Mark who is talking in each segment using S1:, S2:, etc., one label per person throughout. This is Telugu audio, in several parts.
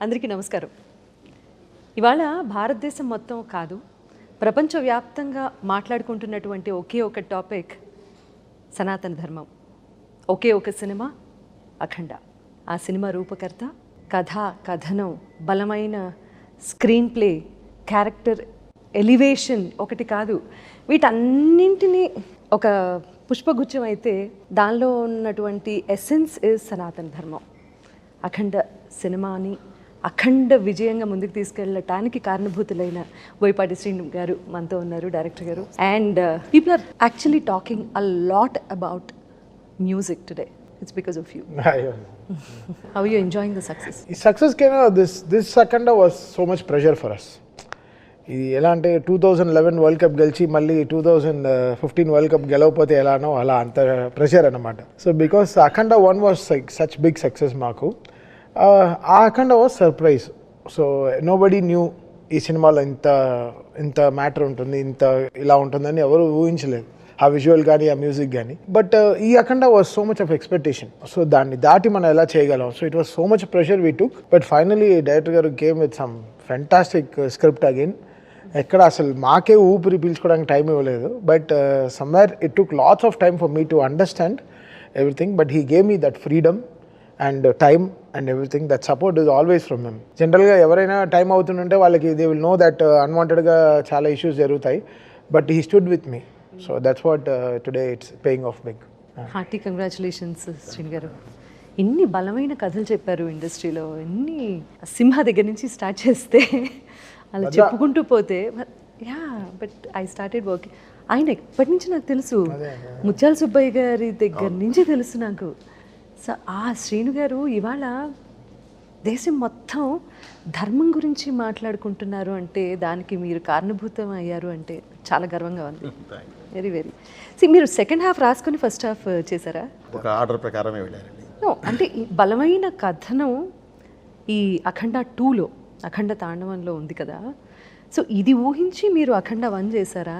S1: అందరికీ నమస్కారం. ఇవాళ భారతదేశం మొత్తం కాదు, ప్రపంచవ్యాప్తంగా మాట్లాడుకుంటున్నటువంటి ఒకే ఒక టాపిక్ సనాతన ధర్మం. ఒకే ఒక సినిమా అఖండ. ఆ సినిమా రూపకర్త, కథ, కథనం, బలమైన స్క్రీన్ ప్లే, క్యారెక్టర్ ఎలివేషన్ ఒకటి కాదు, వీటన్నింటినీ ఒక పుష్పగుచ్చం అయితే దానిలో ఉన్నటువంటి ఎసెన్స్ ఇస్ సనాతన ధర్మం. అఖండ సినిమాని అఖండ విజయంగా ముందుకు తీసుకెళ్ళటానికి కారణభూతులైన బోయపాటి శ్రీను గారు మనతో ఉన్నారు, డైరెక్టర్ గారు. And people are actually talking a lot about music today. It's because of you. How are you enjoying the success?
S2: Success came out. This Akhanda was so much pressure for us. ఇది ఎలా అంటే 2011 వరల్డ్ కప్ గెలిచి మళ్ళీ 2015 వరల్డ్ కప్ గెలవకపోతే ఎలానో అలా అంత ప్రెషర్ అనమాట. So because Akhanda 1 was such big success మాకు. ఆ Akhanda was surprise. So nobody knew ఈ సినిమాలో ఇంత మ్యాటర్ ఉంటుంది, ఇంత ఇలా ఉంటుందని ఎవరు ఊహించలేదు, ఆ విజువల్ కానీ ఆ మ్యూజిక్ కానీ. బట్ ఈ Akhanda was so much of expectation. So దాన్ని దాటి మనం ఎలా చేయగలం. So it was so much pressure we took. But finally director గారు came with some fantastic script again. ఎక్కడ అసలు మాకే ఊపిరి పీల్చుకోవడానికి టైం ఇవ్వలేదు. But somewhere it took lots of time for me to understand everything. But he gave me that freedom and time and everything. That support is always from him. జనరల్గా ఎవరైనా టైం అవుతుంటే వాళ్ళకి దే విల్ నో దట్ అన్వాంటెడ్గా చాలా ఇష్యూస్ జరుగుతాయి. But he stood with me. So that's what today it's paying off big.
S1: Hearty congratulations Srinu గారు. ఇన్ని బలమైన కథలు చెప్పారు ఇండస్ట్రీలో. ఇన్ని సింహ దగ్గర నుంచి స్టార్ట్ చేస్తే అలా చెప్పుకుంటూ పోతే, yeah but I started working. ఆయన ఎప్పటి నుంచి నాకు తెలుసు, ముత్యాల సుబ్బయ్య గారి దగ్గర నుంచి తెలుసు నాకు. సో ఆ శ్రీను గారు ఇవాళ దేశం మొత్తం ధర్మం గురించి మాట్లాడుకుంటున్నారు అంటే దానికి మీరు కారణభూతం అయ్యారు అంటే చాలా గర్వంగా ఉంది. Very very. మీరు సెకండ్ హాఫ్ రాసుకొని ఫస్ట్ హాఫ్ చేశారా?
S3: ఒక ఆర్డర్ ప్రకారమే వెళ్ళారండి.
S1: అంటే ఈ బలమైన కథనం ఈ అఖండ 2లో, అఖండ తాండవంలో ఉంది కదా. సో ఇది ఊహించి మీరు అఖండ 1 చేశారా?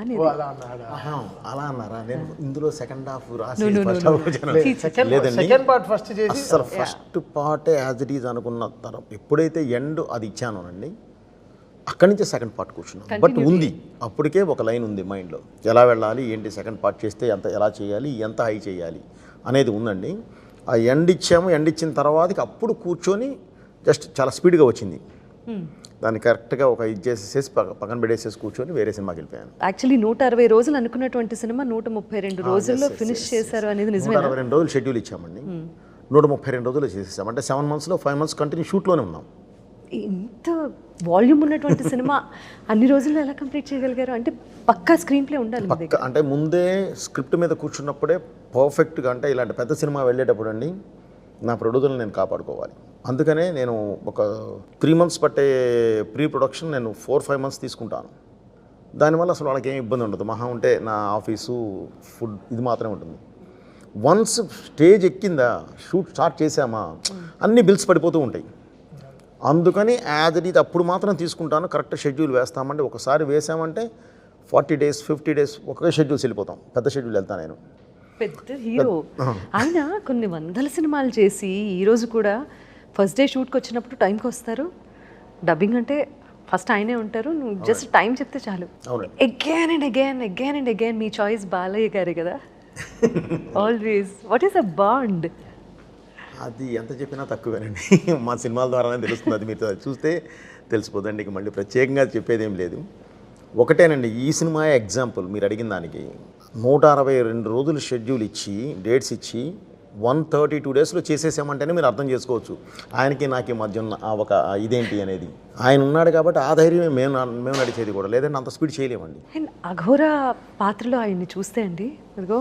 S3: అలా అన్నారా? నేను ఇందులో సెకండ్ హాఫ్
S2: లేదండి. సెకండ్ పార్ట్ ఫస్ట్ చేసి
S3: అసలు first part as it is అనుకున్న తర్వాత ఎప్పుడైతే ఎండ్ అది ఇచ్చానోనండి, అక్కడి నుంచి సెకండ్ పార్ట్ కూర్చున్నాను. బట్ ఉంది, అప్పటికే ఒక లైన్ ఉంది మైండ్లో, ఎలా వెళ్ళాలి ఏంటి, సెకండ్ పార్ట్ చేస్తే ఎలా చేయాలి, ఎంత హై చేయాలి అనేది ఉందండి. ఆ ఎండ్ ఇచ్చాము. ఎండ్ ఇచ్చిన తర్వాత అప్పుడు కూర్చొని జస్ట్ చాలా స్పీడ్గా వచ్చింది. దాన్ని కరెక్ట్గా ఒక ఇది చేసేసి పక్కన పెట్టేసేసి కూర్చొని వేరే సినిమాకి వెళ్ళిపోయాను.
S1: యాక్చువల్లీ 160 రోజులు అనుకున్నటువంటి సినిమా 132 రోజుల్లో ఫినిష్ చేశారు అనేది నిజమే.
S3: 162 రోజులు షెడ్యూల్ ఇచ్చామండి. 132 రోజులు చేసేసాం. అంటే 7 monthsలో 5 months కంటిన్యూ షూట్లోనే ఉన్నాం.
S1: ఇంత వాల్యూమ్ ఉన్నటువంటి సినిమా అన్ని రోజుల్లో ఎలా కంప్లీట్ చేయగలిగారు? అంటే పక్కా స్క్రీన్ ప్లే ఉండాలి
S3: పక్కా. అంటే ముందే స్క్రిప్ట్ మీద కూర్చున్నప్పుడే పర్ఫెక్ట్గా, అంటే ఇలాంటి పెద్ద సినిమా వెళ్ళేటప్పుడు అండి నా ప్రొడ్యూసర్ని నేను కాపాడుకోవాలి. అందుకనే నేను ఒక 3 months పట్టే ప్రీ ప్రొడక్షన్ నేను 4-5 months తీసుకుంటాను. దానివల్ల అసలు వాళ్ళకి ఏం ఇబ్బంది ఉండదు. మహా ఉంటే నా ఆఫీసు, ఫుడ్, ఇది మాత్రమే ఉంటుంది. వన్స్ స్టేజ్ ఎక్కిందా, షూట్ స్టార్ట్ చేసామా, అన్ని బిల్స్ పడిపోతూ ఉంటాయి. అందుకని యాజ్ ఇట్ ఈజ్ అప్పుడు మాత్రం తీసుకుంటాను. కరెక్ట్ షెడ్యూల్ వేస్తామంటే, ఒకసారి వేసామంటే 40 days 50 days ఒకే షెడ్యూల్స్ వెళ్ళిపోతాం. పెద్ద షెడ్యూల్ వెళ్తాను నేను.
S1: పెద్ద హీరో ఆయన. కొన్ని వందల సినిమాలు చేసి ఈరోజు కూడా ఫస్ట్ డే షూట్కి వచ్చినప్పుడు టైంకి వస్తారు. డబ్బింగ్ అంటే ఫస్ట్ ఆయనే ఉంటారు, నువ్వు జస్ట్ టైం చెప్తే చాలు. Again and again me choice Balayya గారే కదా always. What is a bond?
S3: అది ఎంత చెప్పినా తక్కువేనండి. మా సినిమాల ద్వారానే తెలుస్తుంది. అది మీరు చూస్తే తెలిసిపోదండి. ఇక మళ్ళీ ప్రత్యేకంగా చెప్పేది ఏం లేదు. ఒకటేనండి, ఈ సినిమా ఎగ్జాంపుల్ మీరు అడిగిన దానికి. 162 రోజులు షెడ్యూల్ ఇచ్చి, డేట్స్ ఇచ్చి 132 daysలో చేసేసామంటేనే మీరు అర్థం చేసుకోవచ్చు ఆయనకి నాకి మధ్య ఉన్న ఒక ఇదేంటి అనేది. ఆయన ఉన్నాడు కాబట్టి ఆ ధైర్యమే మేము నడిచేది కూడా, లేదంటే అంత స్పీడ్ చేయలేమండి.
S1: అండ్ అఘోర పాత్రలో ఆయన్ని చూస్తే అండి, అదిగో.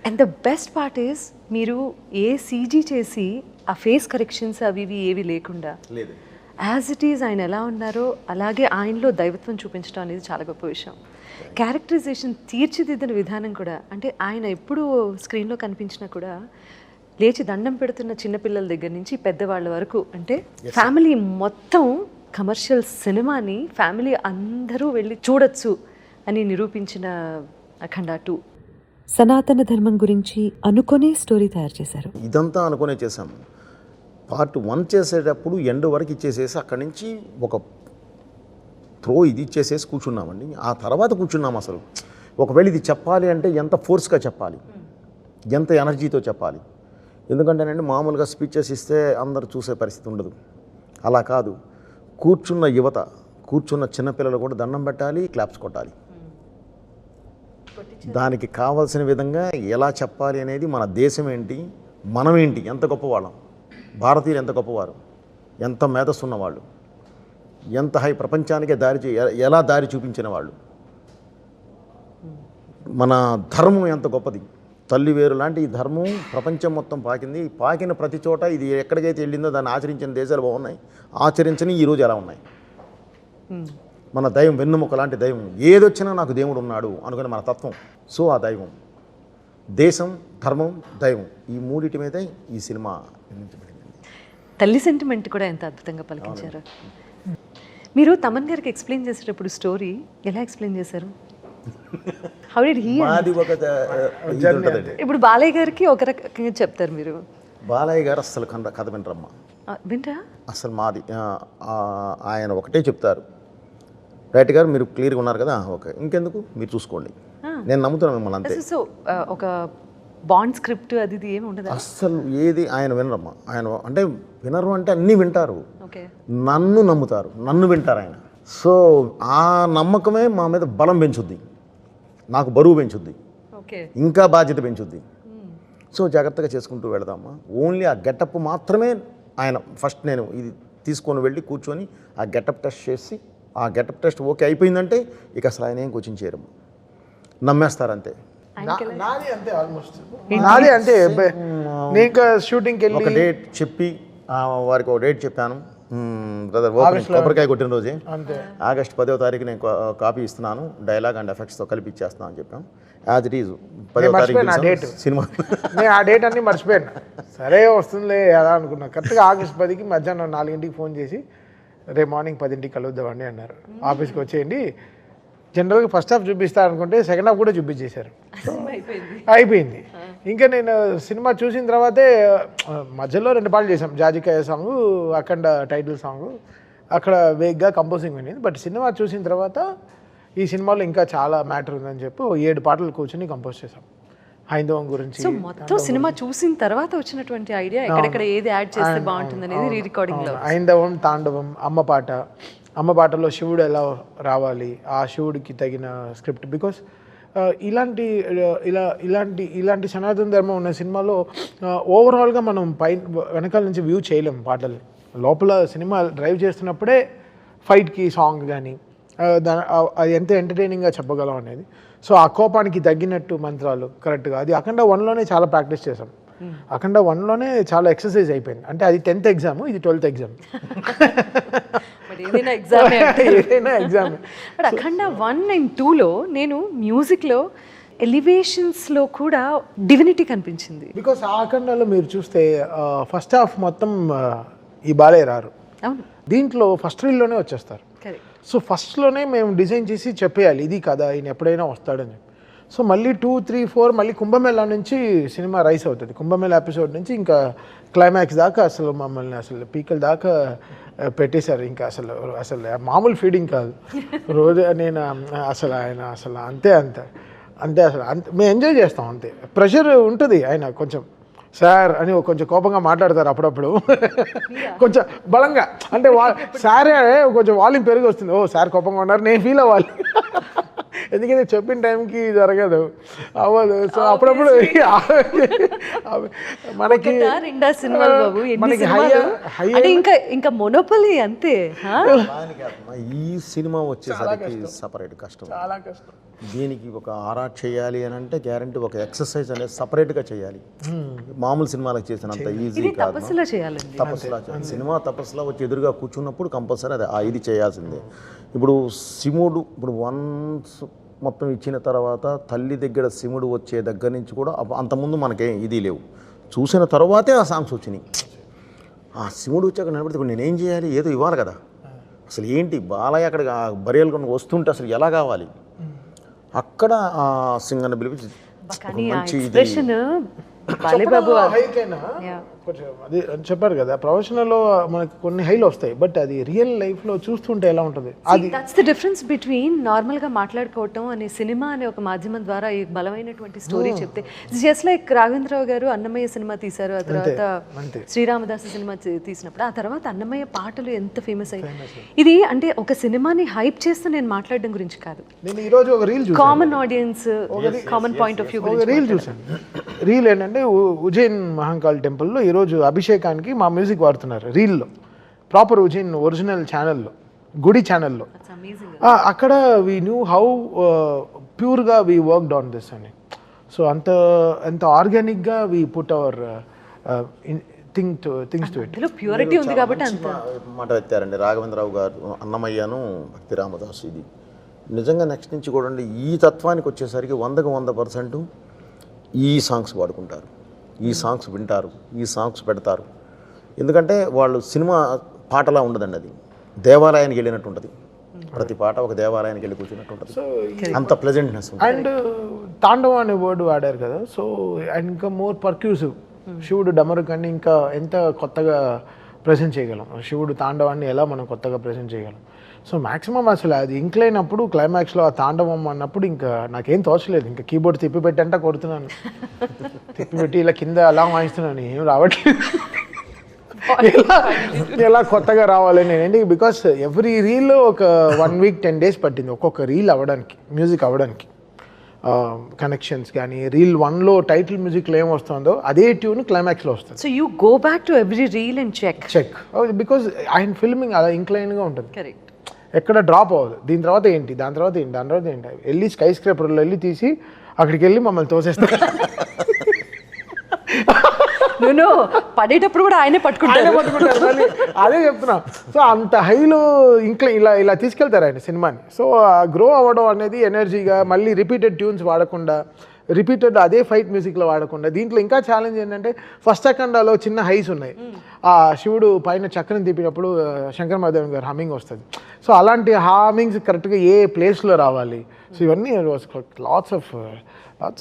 S1: And the best part is మీరు ఏ సీజీ చేసి ఆ ఫేస్ కరెక్షన్స్ అవి ఇవి ఏవి లేకుండా
S3: లేదు,
S1: యాజ్ ఇట్ ఈజ్ ఆయన ఎలా ఉన్నారో అలాగే ఆయనలో దైవత్వం చూపించడం అనేది చాలా గొప్ప విషయం. క్యారెక్టరైజేషన్ తీర్చిదిద్దిన విధానం కూడా, అంటే ఆయన ఎప్పుడు స్క్రీన్లో కనిపించినా కూడా లేచి దండం పెడుతున్న చిన్నపిల్లల దగ్గర నుంచి పెద్దవాళ్ళ వరకు, అంటే ఫ్యామిలీ మొత్తం కమర్షియల్ సినిమాని ఫ్యామిలీ అందరూ వెళ్ళి చూడొచ్చు అని నిరూపించిన అఖండ 2. సనాతన ధర్మం గురించి అనుకునే స్టోరీ తయారు చేశారు.
S3: ఇదంతా అనుకునే చేశాము. పార్ట్ 1 చేసేటప్పుడు ఎండ్ వరకు ఇచ్చేసేసి అక్కడి నుంచి ఒక త్రో ఇది ఇచ్చేసేసి కూర్చున్నామండి. ఆ తర్వాత కూర్చున్నాం అసలు ఒకవేళ ఇది చెప్పాలి అంటే ఎంత ఫోర్స్గా చెప్పాలి, ఎంత ఎనర్జీతో చెప్పాలి. ఎందుకంటేనండి మామూలుగా స్పీచెస్ ఇస్తే అందరూ చూసే పరిస్థితి ఉండదు. అలా కాదు, కూర్చున్న యువత, కూర్చున్న చిన్నపిల్లలు కూడా దండం పెట్టాలి, క్లాప్స్ కొట్టాలి. దానికి కావాల్సిన విధంగా ఎలా చెప్పాలి అనేది, మన దేశం ఏంటి, మనం ఏంటి, ఎంత గొప్పవాళ్ళం, భారతీయులు ఎంత గొప్పవారు, ఎంత మేధస్సు ఉన్నవాళ్ళు, ఎంత హై ప్రపంచానికే ఎలా దారి చూపించిన వాళ్ళు, మన ధర్మం ఎంత గొప్పది, తల్లి వేరు లాంటి ఈ ధర్మం ప్రపంచం మొత్తం పాకింది. పాకిన ప్రతి చోట ఇది ఎక్కడికైతే వెళ్ళిందో దాన్ని ఆచరించిన దేశాలు బాగున్నాయి, ఆచరించని ఈరోజు ఎలా ఉన్నాయి. మన దైవం వెన్నుముక లాంటి దైవం, ఏదొచ్చినా నాకు దేవుడు ఉన్నాడు అనుకునే మన తత్వం. సో ఆ దైవం, దేశం, ధర్మం, దైవం, ఈ మూడిటి మీదే ఈ సినిమా నిర్మించబడింది.
S1: తల్లి సెంటిమెంట్ కూడా ఎంత అద్భుతంగా పలికించారు. మీరు తమన్ గారికి ఎక్స్ప్లెయిన్ చేసేటప్పుడు స్టోరీ ఎలా ఎక్స్ప్లెయిన్ చేశారు? How did he?
S3: మాది ఒక ఇది ఉంటుందండి.
S1: ఇప్పుడు బాలయ్య గారికి ఒక రకంగా చెప్తారు మీరు.
S3: బాలయ్య గారు అస్సలు కథ వినరమ్మా,
S1: వింటా
S3: అసలు మాది ఆయన ఒకటే చెప్తారు, రైట్ గారు మీరు క్లియర్గా ఉన్నారు కదా, ఓకే ఇంకెందుకు మీరు చూసుకోండి, నేను నమ్ముతున్నాను మిమ్మల్ని అంతే.
S1: సో ఒక బాండ్ స్క్రిప్ట్ అది ఇది ఏమి ఉండదు
S3: అస్సలు ఏది ఆయన వినరమ్మా. ఆయన అంటే వినరు అంటే అన్నీ వింటారు,
S1: ఓకే,
S3: నన్ను నమ్ముతారు, నన్ను వింటారు ఆయన. సో ఆ నమ్మకమే మా మీద బలం పెంచుద్ది, నాకు బరువు పెంచుద్ది,
S1: ఓకే,
S3: ఇంకా బాధ్యత పెంచుద్ది. సో జాగ్రత్తగా చేసుకుంటూ వెళదామా. ఓన్లీ ఆ గెటప్ మాత్రమే ఆయన ఫస్ట్ నేను ఇది తీసుకొని వెళ్ళి కూర్చొని ఆ గెటప్ టెస్ట్ చేసి, ఆ గెటప్ టెస్ట్ ఓకే అయిపోయిందంటే ఇక అసలు ఆయన ఏం కోచింగ్ చేయరు, నమ్మేస్తారంతే.
S2: నాది అంతే, ఆల్మోస్ట్ నాది అంతే. నేను ఇంకా షూటింగ్కి వెళ్ళి
S3: ఒక డేట్ చెప్పి వారికి ఒక డేట్ చెప్పాను, బ్రదర్ కొబ్బరికాయ కొట్టిన రోజే ఆగస్ట్ 10వ తారీఖు నేను కాపీ ఇస్తున్నాను, డైలాగ్ అండ్ ఎఫెక్ట్స్తో కలిపి ఇచ్చేస్తాను అని చెప్పాం. యాజ్ ఇట్ ఈజ్ 10వ తారీఖు సినిమా.
S2: నేను ఆ డేట్ అన్నీ మర్చిపోయాను. సరే వస్తుందిలే అలా అనుకున్నా. కరెక్ట్గా ఆగస్ట్ 10కి మధ్యాహ్నం 4ంటికి ఫోన్ చేసి రేపు మార్నింగ్ 10ంటికి కలుద్దామండి అన్నారు. ఆఫీస్కి వచ్చేయండి. జనరల్గా ఫస్ట్ హాఫ్ చూపిస్తారు అనుకుంటే సెకండ్ హాఫ్ కూడా చూపించేశారు. అయిపోయింది. ఇంకా నేను సినిమా చూసిన తర్వాతే మధ్యలో 2 పాటలు చేసాం, జాజికాయ సాంగ్, అఖండ టైటిల్ సాంగ్, అక్కడ వేగ్గా కంపోజింగ్ వినింది. బట్ సినిమా చూసిన తర్వాత ఈ సినిమాలో ఇంకా చాలా మ్యాటర్ ఉందని చెప్పి 7 పాటలు కూర్చొని కంపోజ్ చేసాం హైందవం గురించి.
S1: సో మొత్తం సినిమా చూసిన తర్వాత వచ్చినటువంటి ఐడియా ఎక్కడెక్కడ ఏది యాడ్ చేస్తే బాగుంటుంది అనేది రీ రికార్డింగ్ లో.
S2: హైందవం, తాండవం, అమ్మ పాటలో శివుడు ఎలా రావాలి, ఆ శివుడికి తగిన స్క్రిప్ట్. బికాస్ ఇలాంటి సనాతన ధర్మం ఉన్న సినిమాలో ఓవరాల్గా మనం వెనకాల నుంచి వ్యూ చేయలేం పాటలు. లోపల సినిమా డ్రైవ్ చేస్తున్నప్పుడే ఫైట్కి సాంగ్ కానీ అది ఎంత ఎంటర్టైనింగ్గా చెప్పగలం అనేది. సో ఆ కోపానికి తగ్గినట్టు మంత్రాలు కరెక్ట్గా, అది అఖండ 1లోనే చాలా ప్రాక్టీస్ చేసాం. అఖండ 1లోనే చాలా ఎక్సర్సైజ్ అయిపోయింది. అంటే అది 10th ఎగ్జామ్, ఇది 12th ఎగ్జామ్.
S1: ఏదైనా ఎగ్జామ్. బట్ అఖండ 1 and 2లో నేను మ్యూజిక్లో ఎలివేషన్స్లో కూడా డివినిటీ కనిపించింది.
S2: బికాస్ ఆ అఖండలో మీరు చూస్తే ఫస్ట్ హాఫ్ మొత్తం ఈ బాలయ్య రారు.
S1: అవును,
S2: దీంట్లో ఫస్ట్ రీల్లోనే వచ్చేస్తారు. సో ఫస్ట్లోనే మేము డిజైన్ చేసి చెప్పేయాలి ఇది కదా, ఈయన ఎప్పుడైనా వస్తాడని. సో మళ్ళీ 2, 3, 4 మళ్ళీ కుంభమేళా నుంచి సినిమా రైస్ అవుతుంది. కుంభమేళా ఎపిసోడ్ నుంచి ఇంకా క్లైమాక్స్ దాకా అసలు మమ్మల్ని అసలు పీకల దాకా పెట్టేశారు. ఇంకా అసలు మామూలు ఫీడింగ్ కాదు. రోజు నేను ఆయన అసలు మేము ఎంజాయ్ చేస్తాం అంతే. ప్రెషర్ ఉంటుంది. ఆయన కొంచెం సార్ అని కొంచెం కోపంగా మాట్లాడతారు అప్పుడప్పుడు, కొంచెం బలంగా. అంటే సారే కొంచెం వాల్యూమ్ పెరిగి వస్తుంది. ఓ సార్ కోపంగా ఉన్నారు, నేను ఫీల్ అవ్వాలి. ఎందుకంటే చెప్పిన టైంకి జరగదు, అవ్వదు. సో అప్పుడప్పుడు మనకి
S1: ఇంకా మొనోపలి అంతే.
S3: ఈ సినిమా వచ్చేసరికి సపరేట్ కష్టం,
S2: చాలా కష్టం.
S3: దీనికి ఒక ఆరాట్ చేయాలి అని అంటే గ్యారంటీ ఒక ఎక్సర్సైజ్ అనేది సపరేట్గా చేయాలి. మామూలు సినిమాలకు చేసినంత ఈజీ కాదు, తపస్సులా చేయాలి. సినిమా తపస్సులా వచ్చి ఎదురుగా కూర్చున్నప్పుడు కంపల్సరీ అది ఇది చేయాల్సిందే. ఇప్పుడు శివుడు ఇప్పుడు వన్స్ మొత్తం ఇచ్చిన తర్వాత తల్లి దగ్గర శివుడు వచ్చే దగ్గర నుంచి కూడా అంతకుముందు మనకేం ఇది లేవు. చూసిన తర్వాతే ఆ సాంగ్స్ వచ్చినాయి. ఆ శివుడు వచ్చాక నిలబడితే ఇప్పుడు నేనేం చేయాలి, ఏదో ఇవ్వాలి కదా. అసలు ఏంటి బాలయ్య అక్కడ బరియలు కొన్ని వస్తుంటే అసలు ఎలా కావాలి, అక్కడ ఆ సింగర్ని పిలిపించి మంచి
S2: కొంచెం అది చెప్పారు కదా, ప్రొఫెషనల్లో మనకి కొన్ని హైలు వస్తాయి, బట్ అది రియల్ లైఫ్లో చూస్తుంటే ఎలా ఉంటుంది అది.
S1: దట్స్ ద డిఫరెన్స్ బిట్వీన్ నార్మల్గా మాట్లాడుకోవటం అనే సినిమా అనే ఒక మాధ్యమం ద్వారా ఈ బలమైనటువంటి స్టోరీ చెప్తే జస్ట్ లైక్ రాఘవేంద్రరావు గారు అన్నమయ్య సినిమా తీశారు, ఆ తర్వాత శ్రీరామదాసు సినిమా తీసినప్పుడు ఆ తర్వాత అన్నమయ్య పాటలు ఎంత ఫేమస్ అయ్యాయి. ఇది అంటే ఒక సినిమాని హైప్ చేస్తూ నేను మాట్లాడడం గురించి కాదు,
S2: నేను ఈరోజు ఒక రీల్ చూసాను,
S1: common audience common point of view గురించి
S2: రీల్ చూసాను. రీల్ ఏంటంటే ఉజ్జయిన్ మహంకాళ్ టెంపుల్లో ఈరోజు అభిషేకానికి మా మ్యూజిక్ వాడుతున్నారు రీల్లో, ప్రాపర్ ఉజ్జయిన్ ఒరిజినల్ ఛానల్లో, గుడి ఛానల్లో. అక్కడ వీ న్యూ హౌ ప్యూర్గా వీ వర్క్డ్ ఆన్ దిస్ అని. సో అంత ఆర్గానిక్గా we put our things to it.
S1: Purity ఉంది కాబట్టి అంత
S3: మాట ఎత్తారండి రాఘవేంద్రరావు గారు, అన్నమయ్యను భక్తి రామదాసు. ఇది నిజంగా నెక్స్ట్ నుంచి కూడా ఈ తత్వానికి వచ్చేసరికి 100% ఈ సాంగ్స్ వాడుకుంటారు, ఈ సాంగ్స్ వింటారు, ఈ సాంగ్స్ పెడతారు. ఎందుకంటే వాళ్ళు సినిమా పాటలా ఉండదండి, అది దేవాలయానికి వెళ్ళినట్టు ఉంటుంది. ప్రతి పాట ఒక దేవాలయానికి వెళ్ళి కూర్చున్నట్టు ఉంటుంది, అంత ప్లెజెంట్నెస్.
S2: అండ్ తాండవం అనే వర్డ్ వాడారు కదా, సో అండ్ ఇంకా మోర్ పర్క్యూసివ్. శివుడు డమరుకాన్ని ఇంకా ఎంత కొత్తగా ప్రజెంట్ చేయగలం, శివుడు తాండవాన్ని ఎలా మనం కొత్తగా ప్రజెంట్ చేయగలం. సో మ్యాక్సిమం అసలు అది ఇంక్లైన్ అప్పుడు క్లైమాక్స్లో ఆ తాండవం అన్నప్పుడు ఇంకా నాకేం తోచలేదు, ఇంకా కీబోర్డ్ తిప్పిపెట్టి అంటే కొడుతున్నాను, తిప్పిపెట్టి ఇలా కింద అలా వాయిస్తున్నాను, ఏం రావట్లేదు, ఎలా కొత్తగా రావాలని. ఏంటి బికాస్ ఎవ్రీ రీల్ ఒక 1 week 10 days పట్టింది ఒక్కొక్క రీల్ అవ్వడానికి, మ్యూజిక్ అవ్వడానికి. కనెక్షన్స్ కానీ రీల్ 1లో టైటిల్ మ్యూజిక్లో ఏం వస్తుందో అదే ట్యూన్ క్లైమాక్స్లో వస్తుంది.
S1: So you go back to every reel and check
S2: because ఆయన ఫిల్మింగ్ అలా ఇంక్లైన్గా ఉంటుంది,
S1: కరెక్ట్,
S2: ఎక్కడ డ్రాప్ అవ్వదు. దీని తర్వాత ఏంటి, దాని తర్వాత ఏంటి, దాని తర్వాత ఏంటి, వెళ్ళి స్కై స్క్రేపర్లో వెళ్ళి తీసి అక్కడికి వెళ్ళి మమ్మల్ని తోసేస్తారు.
S1: నేను పడేటప్పుడు కూడా ఆయనే పట్టుకుంటారు.
S2: అదే చెప్తున్నా. సో అంత హైలో ఇంకా ఇలా తీసుకెళ్తారు ఆయన సినిమాని. సో గ్రో అవ్వడం అనేది ఎనర్జీగా, మళ్ళీ రిపీటెడ్ ట్యూన్స్ వాడకుండా, రిపీటెడ్ అదే ఫైట్ మ్యూజిక్లో వాడకుండా. దీంట్లో ఇంకా ఛాలెంజ్ ఏంటంటే ఫస్ట్ అఖండాలో చిన్న హైస్ ఉన్నాయి, ఆ శివుడు పైన చక్రం తిప్పినప్పుడు శంకర్ మహాదేవన్ గారు హమ్మింగ్ వస్తుంది. సో అలాంటి హామింగ్స్ కరెక్ట్గా ఏ ప్లేస్లో రావాలి. సో ఇవన్నీ లాట్స్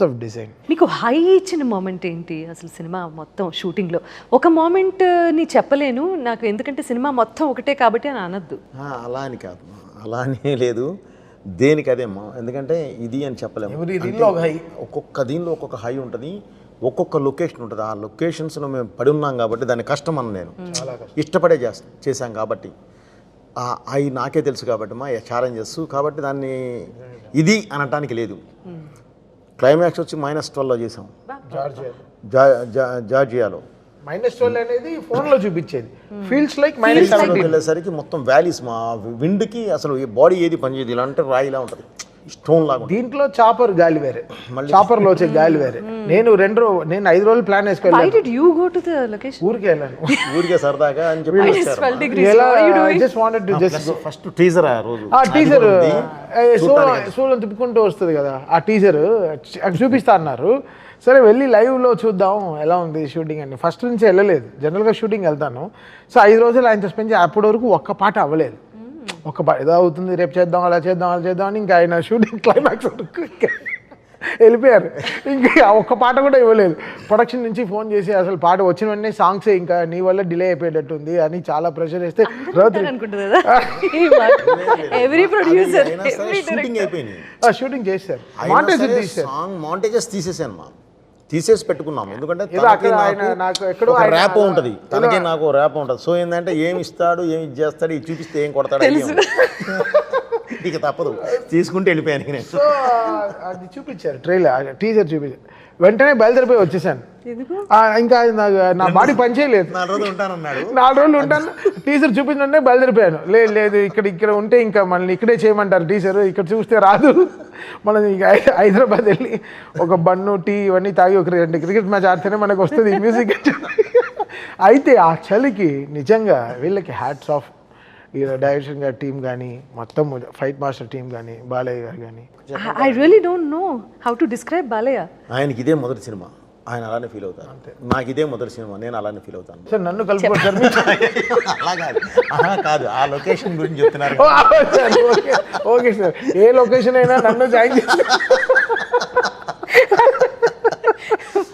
S2: ఆఫ్ డిజైన్.
S1: మీకు హై ఇచ్చిన మూమెంట్ ఏంటి అసలు సినిమా మొత్తం షూటింగ్లో? ఒక మూమెంట్ని చెప్పలేను నాకు, ఎందుకంటే సినిమా మొత్తం ఒకటే కాబట్టి అని అనద్దు.
S3: అలా అని కాదు, అలా అని లేదు, దేనికి అదేమ్మా. ఎందుకంటే ఇది అని చెప్పలేము, ఒక్కొక్క దీనిలో ఒక్కొక్క హై ఉంటుంది, ఒక్కొక్క లొకేషన్ ఉంటుంది. ఆ లొకేషన్స్లో మేము పడి ఉన్నాం కాబట్టి దాని కష్టం అని నేను ఇష్టపడే చేశాం కాబట్టి, అవి నాకే తెలుసు కాబట్టి మా ఛాలెంజెస్ కాబట్టి దాన్ని ఇది అనటానికి లేదు. క్లైమాక్స్ వచ్చి -12లో చేసాం, జార్జియాలో.
S2: -12 అనేది ఫోన్లో చూపించేది, ఫీల్స్ లైక్ -17
S3: వెళ్ళేసరికి మొత్తం వ్యాలీస్, మా విండ్కి అసలు బాడీ ఏది పనిచేయదు, ఇలా అంటే రాయిలా ఉంటుంది, స్టోన్ లాగా.
S2: దీంట్లో చాపర్ గాలి వేరే, చాపర్లో వచ్చే గాలి వేరే. నేను 5 రోజులు ప్లాన్ వేసుకెళ్ళాను, ఊరికే వెళ్ళాను,
S3: ఊరికే సరదాగా అని చెప్పి ఫస్ట్ టీజర్
S2: సోలో తిప్పుకుంటూ వస్తుంది కదా, ఆ టీజర్ చూపిస్తా అన్నారు. సరే వెళ్ళి లైవ్లో చూద్దాం ఎలా ఉంది షూటింగ్ అని. ఫస్ట్ నుంచి వెళ్ళలేదు, జనరల్గా షూటింగ్ వెళ్తాను. సో 5 రోజులు ఆయనతో స్పెండ్ చేసి అప్పటి వరకు ఒక్క పాట అవ్వలేదు. ఒక ఏదో అవుతుంది, రేపు చేద్దాం, అలా చేద్దాం అని ఇంకా ఆయన షూటింగ్ క్లైమాక్స్ వరకు వెళ్ళిపోయారు. ఇంకా ఒక్క పాట కూడా ఇవ్వలేదు. ప్రొడక్షన్ నుంచి ఫోన్ చేసి అసలు పాట వచ్చిన వెంటనే సాంగ్సే ఇంకా నీ వల్ల డిలే అయిపోయేటట్టుంది అని చాలా ప్రెషర్ వేస్తే షూటింగ్ చేశారు.
S3: మాంటేజెస్ తీసేసి పెట్టుకున్నాము, ఎందుకంటే ర్యాప్ ఉంటుంది, తనకి నాకు ర్యాప్ ఉంటుంది. సో ఏంటంటే ఏమి ఇస్తాడు, ఏమి చేస్తాడు, ఇది చూపిస్తే ఏం కొడతాడు, ఇక తప్పదు తీసుకుంటే వెళ్ళిపోయాను నేను.
S2: సో అది చూపించారు, టీజర్ చూపించారు, వెంటనే బయలుదేరిపోయి వచ్చేసాను. ఇంకా నా బాడీ పనిచేయలేదు,
S3: 4 రోజులు ఉంటానన్నాడు.
S2: 4 రోజులు ఉంటాను, టీజర్ చూపించంటే బయలుదేరిపోయాను. లేదు ఇక్కడ ఉంటే ఇంకా మనల్ని ఇక్కడే చేయమంటారు, టీజర్ ఇక్కడ చూస్తే రాదు. మనం ఇక హైదరాబాద్ వెళ్ళి ఒక బన్ను టీ ఇవన్నీ తాగి ఒక 2 క్రికెట్ మ్యాచ్ ఆడితేనే మనకు వస్తుంది ఈ మ్యూజిక్. అయితే ఆ చలికి నిజంగా వీళ్ళకి హ్యాట్స్ ఆఫ్. ఈ డైరెక్షన్ గారి టీం కానీ, మొత్తం ఫైట్ మాస్టర్ టీం కానీ, బాలయ్య గారు కానీ.
S1: I really don't know how to describe Balayya.
S3: ఆయనకి ఇదే మొదటి సినిమా, ఆయన అలానే ఫీల్ అవుతారు. నాకు ఇదే మొదటి సినిమా, నేను అలానే ఫీల్ అవుతాను.
S2: సార్ నన్ను కలుపుకోవచ్చు
S3: అలా కాదు, ఆ లొకేషన్ గురించి చెప్తున్నారు.
S2: ఓకే సార్, ఏ లొకేషన్ అయినా నన్ను జాయిన్ చేస్తారు.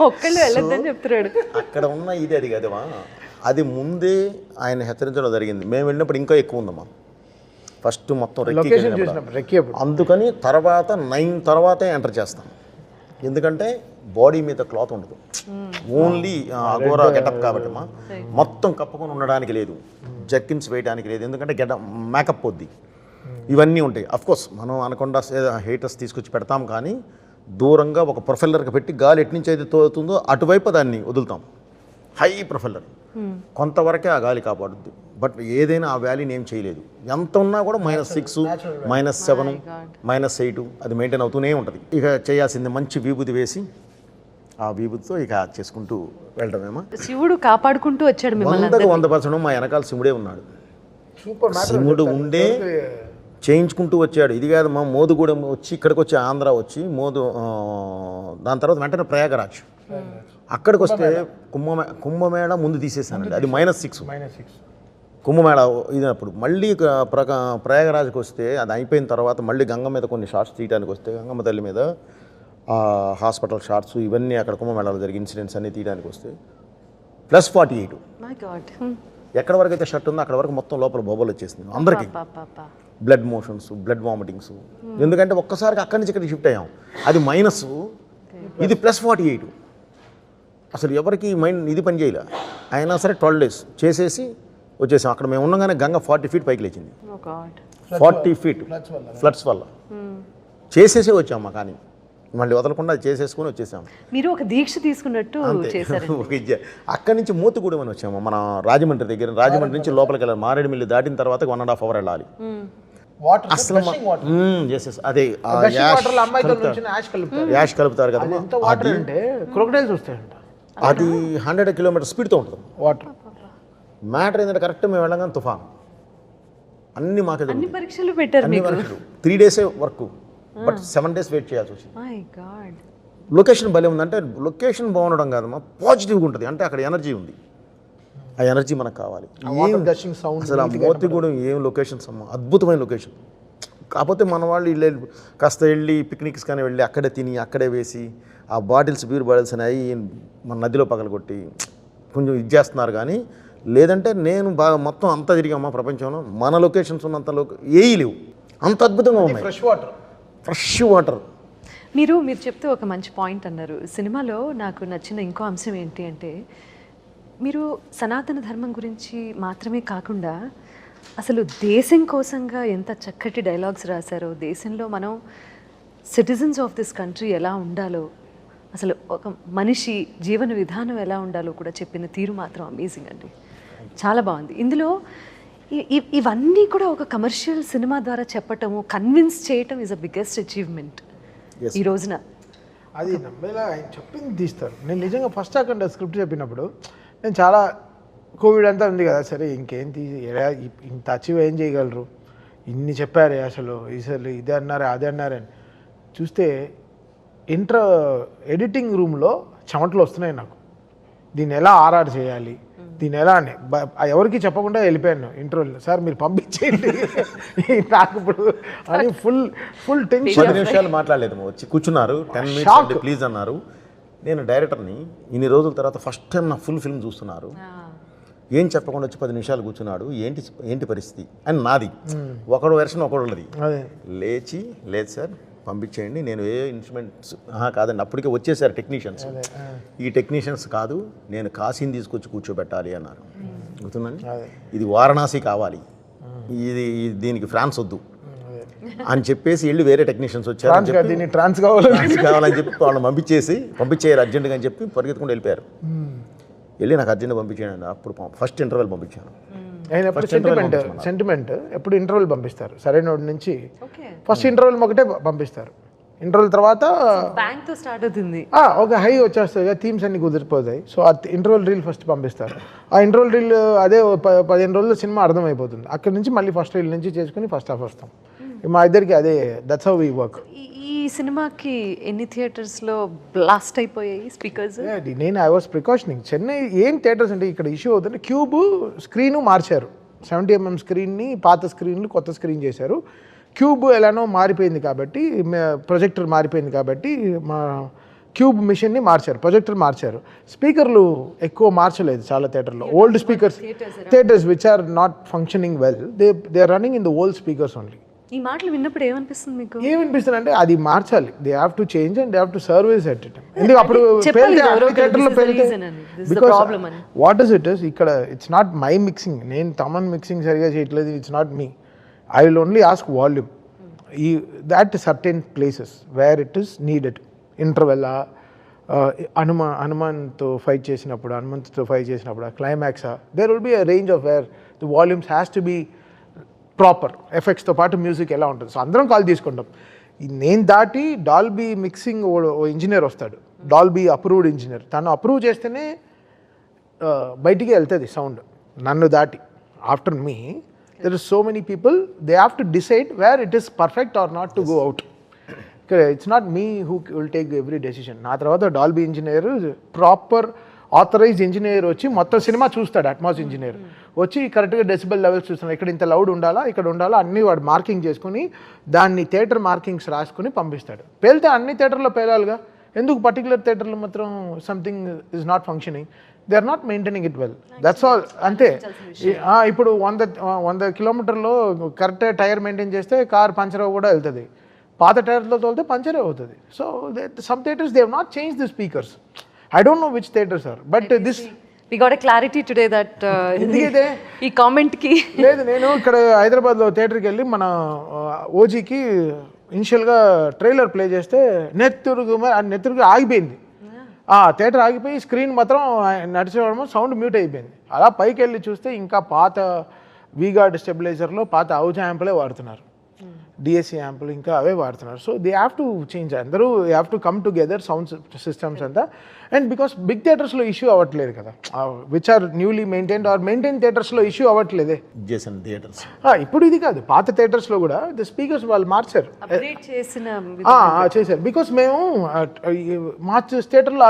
S1: ఒక్కళ్ళు వెళ్ళొద్దని చెప్తున్నాడు.
S3: అక్కడ ఉన్న ఇది అది కదమ్మా, అది ముందే ఆయన హెచ్చరించడం జరిగింది. మేము వెళ్ళినప్పుడు ఇంకా ఎక్కువ ఉందమ్మా. ఫస్ట్ మొత్తం
S2: లొకేషన్ చూసినప్పుడు రెక్కి అప్పుడు.
S3: అందుకని తర్వాత 9 తర్వాతే ఎంటర్ చేస్తాం. ఎందుకంటే బాడీ మీద క్లాత్ ఉండదు, ఓన్లీ అగోరా గెటప్ కాబట్టి అమ్మా. మొత్తం కప్పుకొని ఉండడానికి లేదు, జర్కిన్స్ వేయడానికి లేదు, ఎందుకంటే మేకప్ పొద్ది ఇవన్నీ ఉంటాయి. అఫ్కోర్స్ మనం అనకుండా హీటర్స్ తీసుకొచ్చి పెడతాం, కానీ దూరంగా ఒక ప్రొఫెల్లర్కి పెట్టి గాలి ఎటు నుంచి అయితే తోలుతుందో అటువైపు దాన్ని వదులుతాం. హై ప్రొఫెల్లర్ కొంతవరకే ఆ గాలి కాపాడుద్ది. బట్ ఏదైనా ఆ వ్యాలీని ఏం చేయలేదు. ఎంత ఉన్నా కూడా -6, -7, -8 అది మెయింటైన్ అవుతూనే ఉంటుంది. ఇక చేయాల్సింది మంచి విభూతి వేసి ఆ విభూతితో ఇక చేసుకుంటూ వెళ్ళడమేమో.
S1: శివుడు కాపాడుకుంటూ వచ్చాడు మిమ్మల్ని.
S3: 100% మా వెనకాల శివుడే ఉన్నాడు.
S2: సూపర్
S3: శివుడు ఉండే చేయించుకుంటూ వచ్చాడు. ఇది కాదు మా మోదుగూడెం వచ్చి ఇక్కడికి వచ్చి ఆంధ్ర వచ్చి దాని తర్వాత వెంటనే ప్రయాగరాజ్, అక్కడికి వస్తే కుంభమేళ ముందు తీసేసానండి. అది -6 కుంభమేళ ఇదినప్పుడు. మళ్ళీ ప్రయాగరాజ్కి వస్తే అది అయిపోయిన తర్వాత మళ్ళీ గంగ మీద కొన్ని షార్ట్స్ తీయడానికి వస్తే, గంగమ్మ తల్లి మీద హాస్పిటల్ షార్ట్స్ ఇవన్నీ అక్కడ కుంభమేళాలో జరిగే ఇన్సిడెంట్స్ అన్నీ తీయడానికి వస్తే +48.
S1: My God.
S3: ఎక్కడ వరకు అయితే షర్ట్ ఉందో అక్కడ వరకు మొత్తం లోపల బొబ్బలు వచ్చేసింది అందరికీ. Blood motions, blood vomitings. ఎందుకంటే ఒక్కసారిగా అక్కడి నుంచి ఇక్కడికి షిఫ్ట్ అయ్యాం. అది మైనస్, ఇది +48. అసలు ఎవరికి మైండ్ ఇది పని చేయలే. అయినా సరే 12 days చేసేసి వచ్చేసాం. అక్కడ మేము ఉండగానే గంగ 40 feet పైకి లేచింది. 40 feet ఫ్లడ్స్ వల్ల చేసేసే వచ్చాము. కానీ మళ్ళీ వదలకుండా అది చేసేసుకొని వచ్చేసాము.
S1: మీరు ఒక దీక్ష తీసుకున్నట్టు చేశారు.
S3: అక్కడి నుంచి మోతుగూడెం అని వచ్చాము. మన రాజమండ్రి దగ్గర, రాజమండ్రి నుంచి లోపలికి వెళ్ళాలి. మారేడుమిల్లి దాటిన తర్వాత 1.5 hour వెళ్ళాలి. అసలు అదే యాష్ కలుపుతారు కదా, అది 100 kilometers స్పీడ్తో ఉంటుంది
S2: వాటర్.
S3: మ్యాటర్ ఏంటంటే కరెక్ట్ మేము వెళ్ళగానే తుఫాను, అన్ని మాకే
S1: అన్ని పరీక్షలు పెట్టారు మీకు.
S3: 3 days work, but 7 days wait చేయాల్సి వచ్చింది.
S1: My God.
S3: లొకేషన్ భలే ఉందంటే, లొకేషన్ బాగుండడం కాదమ్మా, పాజిటివ్గా ఉంటుంది. అంటే అక్కడ ఎనర్జీ ఉంది, ఆ ఎనర్జీ మనకు కావాలి. అసలు ఆ మోతిగూడెం ఏం లొకేషన్స్ అమ్మా, అద్భుతమైన లొకేషన్. కాకపోతే మన వాళ్ళు కాస్త వెళ్ళి పిక్నిక్స్ కానీ వెళ్ళి అక్కడే తిని అక్కడే వేసి ఆ బాటిల్స్, బీర్ బాటిల్స్ అనేవి మన నదిలో పగలగొట్టి కొంచెం ఇది చేస్తున్నారు. కానీ లేదంటే నేను బాగా మొత్తం అంతా తిరిగామా ప్రపంచంలో, మన లొకేషన్స్ ఉన్నంత ఏవి లేవు, అంత అద్భుతంగా ఉన్నాయి. Fresh water.
S1: మీరు చెప్తే ఒక మంచి పాయింట్ అన్నారు. సినిమాలో నాకు నచ్చిన ఇంకో అంశం ఏంటి అంటే, మీరు సనాతన ధర్మం గురించి మాత్రమే కాకుండా అసలు దేశం కోసంగా ఎంత చక్కటి డైలాగ్స్ రాశారో, దేశంలో మనం సిటిజన్స్ ఆఫ్ దిస్ కంట్రీ ఎలా ఉండాలో, అసలు ఒక మనిషి జీవన విధానం ఎలా ఉండాలో కూడా చెప్పిన తీరు మాత్రం అమేజింగ్ అండి. చాలా బాగుంది. ఇందులో ఇవన్నీ కూడా ఒక కమర్షియల్ సినిమా ద్వారా చెప్పటము, కన్విన్స్ చేయటం ఈజ్ అ బిగ్గెస్ట్ అచీవ్మెంట్ ఈ రోజున.
S2: అది నమ్మేలా ఆయన చెప్పింది తీస్తారు. నేను నిజంగా ఫస్ట్ అక్కడ స్క్రిప్ట్ చెప్పినప్పుడు నేను చాలా కోవిడ్ అంతా ఉంది కదా, సరే ఇంకేం ఇంత అచీవ్ ఏం చేయగలరు, ఇన్ని చెప్పారే అసలు ఇదే అన్నారే అదే అన్నారని చూస్తే ఎడిటింగ్ రూమ్లో చెమటలు వస్తున్నాయి నాకు. దీన్ని ఎలా ఆర్ఆర్ చేయాలి, దీన్ని ఎలా అని ఎవరికి చెప్పకుండా వెళ్ళిపోయాను ఇంటర్వ్యూలో. సార్ మీరు పంపించేయండి నాకు ఇప్పుడు అని ఫుల్ టెన్షన్.
S3: 10 నిమిషాలు మాట్లాడలేదు, వచ్చి కూర్చున్నారు. 10 minutes ప్లీజ్ అన్నారు. నేను డైరెక్టర్ని ఇన్ని రోజుల తర్వాత ఫస్ట్ టైం నా ఫుల్ ఫిల్మ్ చూస్తున్నారు. ఏం చెప్పకుండా వచ్చి 10 నిమిషాలు కూర్చున్నాడు. ఏంటి పరిస్థితి అని నాది ఒకడు వెర్షన్ ఒకడు ఉన్నది. లేదు సార్ పంపించేయండి, నేను ఏ ఇన్స్ట్రుమెంట్స్ కాదండి, అప్పటికే వచ్చేసారు టెక్నీషియన్స్. ఈ టెక్నీషియన్స్ కాదు, నేను కాశీని తీసుకొచ్చి కూర్చోబెట్టాలి అన్నారు. గుర్తుందండి, ఇది వారణాసి కావాలి, దీనికి ఫ్రాన్స్ వద్దు అని చెప్పేసి వెళ్ళి వేరే టెక్నీషియన్స్ వచ్చారు.
S2: ట్రాన్స్ కావాలని
S3: చెప్పి వాళ్ళని పంపించేయారు అర్జెంటుగా అని చెప్పి పరిగెత్తుకుంటూ వెళ్ళిపోయారు. వెళ్ళి నాకు అర్జెంట్గా పంపించాను. అప్పుడు ఫస్ట్ ఇంటర్వెల్ పంపించాను.
S2: సెంటిమెంట్ ఎప్పుడు ఇంటర్వెల్ పంపిస్తారు, సరైన నుంచి ఫస్ట్ ఇంటర్వెల్ ఒకటే పంపిస్తారు. ఇంటర్వెల్ తర్వాత
S1: బ్యాంక్తో స్టార్ట్ అవుతుంది,
S2: ఒక హై వచ్చేస్తుంది, థీమ్స్ అన్ని కుదిరిపోతాయి. సో ఆ ఇంటర్వెల్ రీల్ ఫస్ట్ పంపిస్తారు. ఆ ఇంటర్వెల్ రీల్ అదే 15 రోజుల్లో సినిమా అర్థమైపోతుంది. అక్కడి నుంచి మళ్ళీ ఫస్ట్ రీల్ నుంచి చేసుకుని ఫస్ట్ హాఫ్ వస్తాం. మా ఇద్దరికి అదే, దట్స్ హౌ వి వర్క్.
S1: ఈ సినిమాకి ఎన్ని థియేటర్స్లో బ్లాస్ట్ అయిపోయాయి స్పీకర్స్?
S2: నేను ఐ వాస్ ప్రికాషనింగ్. చెన్నై ఏం థియేటర్స్ అంటే ఇక్కడ ఇష్యూ అవుతుంది, క్యూబ్ స్క్రీను మార్చారు. 70mm స్క్రీన్ని పాత స్క్రీన్లు కొత్త స్క్రీన్ చేశారు. క్యూబ్ ఎలానో మారిపోయింది కాబట్టి, ప్రొజెక్టర్ మారిపోయింది కాబట్టి మా క్యూబ్ మిషన్ని మార్చారు, ప్రొజెక్టర్ మార్చారు. స్పీకర్లు ఎక్కువ మార్చలేదు చాలా థియేటర్లో. Old speakers theatres which are not functioning well, they are running in the old speakers only.
S1: ఈ మాటలు విన్నప్పుడు ఏమనిపిస్తుంది మీకు?
S2: ఏమనిపిస్తుంది అంటే అది మార్చాలి. They have to change and they have to service at it. ఎందుకు అప్పుడు
S1: చెప్పాలి
S2: పేలితే
S1: కదా,
S2: అన్ని థియేటర్లో
S1: this is the
S2: పేలితే
S1: reason అని, this is the problem అని.
S2: వాట్ ఇస్ ఇట్ ఇస్ ఇక్కడ ఇట్స్ నాట్ మై మిక్సింగ్, నేను తమన్ మిక్సింగ్ సరిగా చేయట్లేదు, it's not me. I will only ask volume ఈ that certain places where it is needed. ఇంటర్వెల్లా, హనుమాన్తో ఫైట్ చేసినప్పుడు, హనుమంతుతో ఫైట్ చేసినప్పుడు, క్లైమాక్సా, there will be a range of where the volumes has to be proper. ఎఫెక్ట్స్తో పాటు మ్యూజిక్ ఎలా ఉంటుంది. సో అందరం కాల్ తీసుకుంటాం. నేను దాటి డాల్బీ మిక్సింగ్ ఓ ఇంజనీర్ వస్తాడు, డాల్బీ అప్రూవ్డ్ ఇంజనీర్. తను అప్రూవ్ చేస్తేనే బయటికి వెళ్తుంది సౌండ్. నన్ను దాటి after me there is so many people, they have to decide where it is perfect or not to go out. It's not me who will take every decision. నా తర్వాత Dolby engineer, proper authorised engineer వచ్చి మొత్తం సినిమా చూస్తాడు. అట్మాస్ ఇంజనీర్ వచ్చి కరెక్ట్గా డెసిబెల్ లెవెల్స్ చూస్తున్నాడు, ఇక్కడ ఇంత లౌడ్ ఉండాలా, ఇక్కడ ఉండాలా, అన్నీ వాడు మార్కింగ్ చేసుకుని దాన్ని థియేటర్ మార్కింగ్స్ రాసుకుని పంపిస్తాడు. పేలితే అన్ని థియేటర్లో పేలాలిగా, ఎందుకు పర్టికులర్ థియేటర్లో మాత్రం something is not functioning, they are not maintaining it well, that's all. అంతే. ఇప్పుడు 100 కిలోమీటర్లో కరెక్ట్ టైర్ మెయింటైన్ చేస్తే కార్ పంచర్ కూడా వెళ్తుంది, పాత టైర్లో తోలితే పంచరే అవుతుంది. So some theatres they have not change the speakers. I don't know which theatres are, but this
S1: we got a clarity today that
S2: ఎందుకైతే
S1: ఈ కామెంట్ కి
S2: లేదు. నేను ఇక్కడ హైదరాబాద్లో థియేటర్కి వెళ్ళి మన ఓజీకి ఇనిషియల్గా ట్రైలర్ ప్లే చేస్తే నెత్తురుగు ఆగిపోయింది. థియేటర్ ఆగిపోయి స్క్రీన్ మాత్రం నడిచేవాడమో సౌండ్ మ్యూట్ అయిపోయింది. అలా పైకి వెళ్ళి చూస్తే ఇంకా పాత వీగార్డ్ స్టెబిలైజర్లో పాత అవుజ్ యాంపులే వాడుతున్నారు, డిఎస్సి యాంపులు ఇంకా అవే వాడుతున్నారు. So they have to change, అందరూ have to come together sound systems అంతా. అండ్ బికాస్ బిగ్ థియేటర్స్లో ఇష్యూ అవ్వట్లేదు కదా, which are newly maintained or maintain థియేటర్స్లో ఇష్యూ అవ్వట్లేదే.
S3: చేసిన థియేటర్స్
S2: ఇప్పుడు ఇది కాదు, పాత థియేటర్స్లో కూడా ది స్పీకర్స్ వాళ్ళు మార్చారు,
S1: అప్డేట్
S2: చేశారు. బికాస్ మేము థియేటర్లో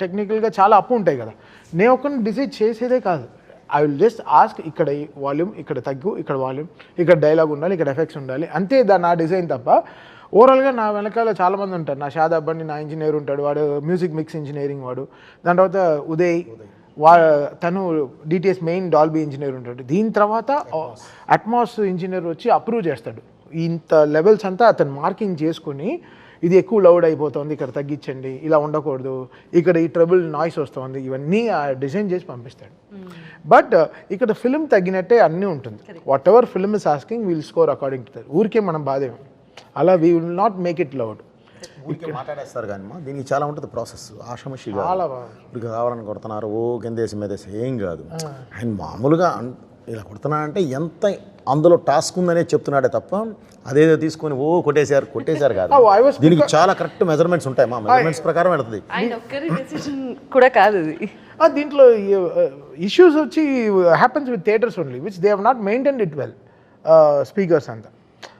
S2: టెక్నికల్గా చాలా అప్పు ఉంటాయి కదా, నేను ఒక్కరిని డిసైడ్ చేసేదే కాదు. ఐ విల్ జస్ట్ ఆస్క్, ఇక్కడ వాల్యూమ్ ఇక్కడ తగ్గు, ఇక్కడ వాల్యూమ్, ఇక్కడ డైలాగ్ ఉండాలి, ఇక్కడ ఎఫెక్ట్స్ ఉండాలి, అంతే నా డిజైన్ తప్ప. ఓవరాల్గా నా వెనకాల చాలామంది ఉంటారు. నా షాదాబ్ అని నా ఇంజనీర్ ఉంటాడు, వాడు మ్యూజిక్ మిక్స్ ఇంజనీరింగ్ వాడు. దాని తర్వాత ఉదయ్ తను డిటిఎస్ మెయిన్ డాల్బీ ఇంజనీర్ ఉంటాడు. దీని తర్వాత అట్మాస్ ఇంజనీర్ వచ్చి అప్రూవ్ చేస్తాడు. ఇంత లెవెల్స్ అంతా అతను మార్కింగ్ చేసుకుని, ఇది ఎక్కువ లౌడ్ అయిపోతుంది, ఇక్కడ తగ్గించండి, ఇలా ఉండకూడదు, ఇక్కడ ఈ ట్రబుల్ నాయిస్ వస్తుంది, ఇవన్నీ డిజైన్ చేసి పంపిస్తాడు. బట్ ఇక్కడ ఫిల్మ్ తగ్గినట్టే అన్నీ ఉంటుంది. What ever film is asking will score according to that. ఊరికే మనం బాధేమో, అలా we will not make it loud.
S3: ఊరికే మాట్లాడేస్తారు కానీ దీనికి చాలా ఉంటుంది ప్రాసెస్. ఆషమషిగా
S2: చాలా బాగా
S3: ఇప్పుడు కావాలని కొడుతున్నారు, ఓ కిందేసి మీదేసి ఏం కాదు. ఆయన మామూలుగా ఇలా కొడుతున్నాడంటే ఎంత అందులో టాస్క్ ఉందనే చెప్తున్నాడే తప్ప అదేదో తీసుకొని ఓ కొట్టేశారు కాదు. దీనికి చాలా కరెక్ట్ మెజర్మెంట్స్ ఉంటాయి, మా మెజర్మెంట్స్ ప్రకారం వెళ్తుంది.
S1: కూడా కాదు ఇది.
S2: దీంట్లో ఇష్యూస్ వచ్చి happens with theatres only which they have not maintained it well, speakers అంతా.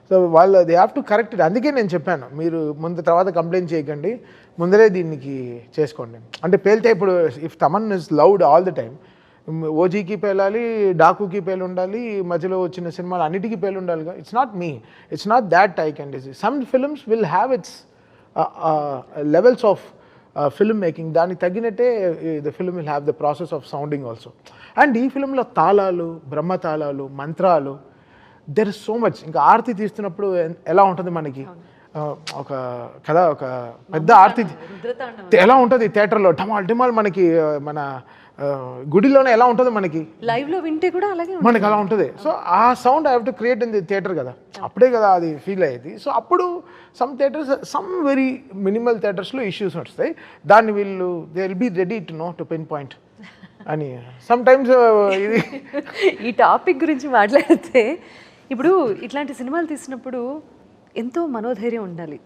S2: సో వాళ్ళు they have to correct it. అందుకే నేను చెప్పాను, మీరు తర్వాత కంప్లైంట్ చేయకండి, ముందరే దీనికి చేసుకోండి. అంటే పేలితే ఇప్పుడు if Thaman is loud all the time, ఓజీకి పేలాలి, డాకుకి పేలు ఉండాలి, మధ్యలో వచ్చిన సినిమాలు అన్నిటికీ పేలు ఉండాలిగా. It's not me, it's not that I can decide. Some films will have its levels of film making, దానికి తగ్గినట్టే the film will have the process of sounding also. And ఈ ఫిల్మ్లో తాళాలు, బ్రహ్మతాళాలు, మంత్రాలు, దెర్ ఇస్ సో మచ్. ఇంకా ఆరతి తీస్తున్నప్పుడు ఎలా ఉంటుంది మనకి, ఒక కదా ఒక పెద్ద ఆరతి ఎలా ఉంటుంది థియేటర్లో, ఢమాల్ మనకి మన గుడిలోనే ఎలా ఉంటుంది మనకి,
S1: లైవ్ లో వింటే కూడా అలాగే
S2: మనకి అలా ఉంటుంది. సో ఆ sound I have to create in the theatre కదా, అప్పుడే కదా అది ఫీల్ అయ్యేది. సో అప్పుడు some theatres, some very minimal థియేటర్స్లో ఇష్యూస్ వస్తాయి. దాన్ని వీళ్ళు they will be ready to know to pinpoint అని. సమ్ టైమ్స్ ఇది
S1: ఈ టాపిక్ గురించి మాట్లాడితే, ఇప్పుడు ఇట్లాంటి సినిమాలు తీసినప్పుడు ఎంతో మనోధైర్యం ఉండాలి,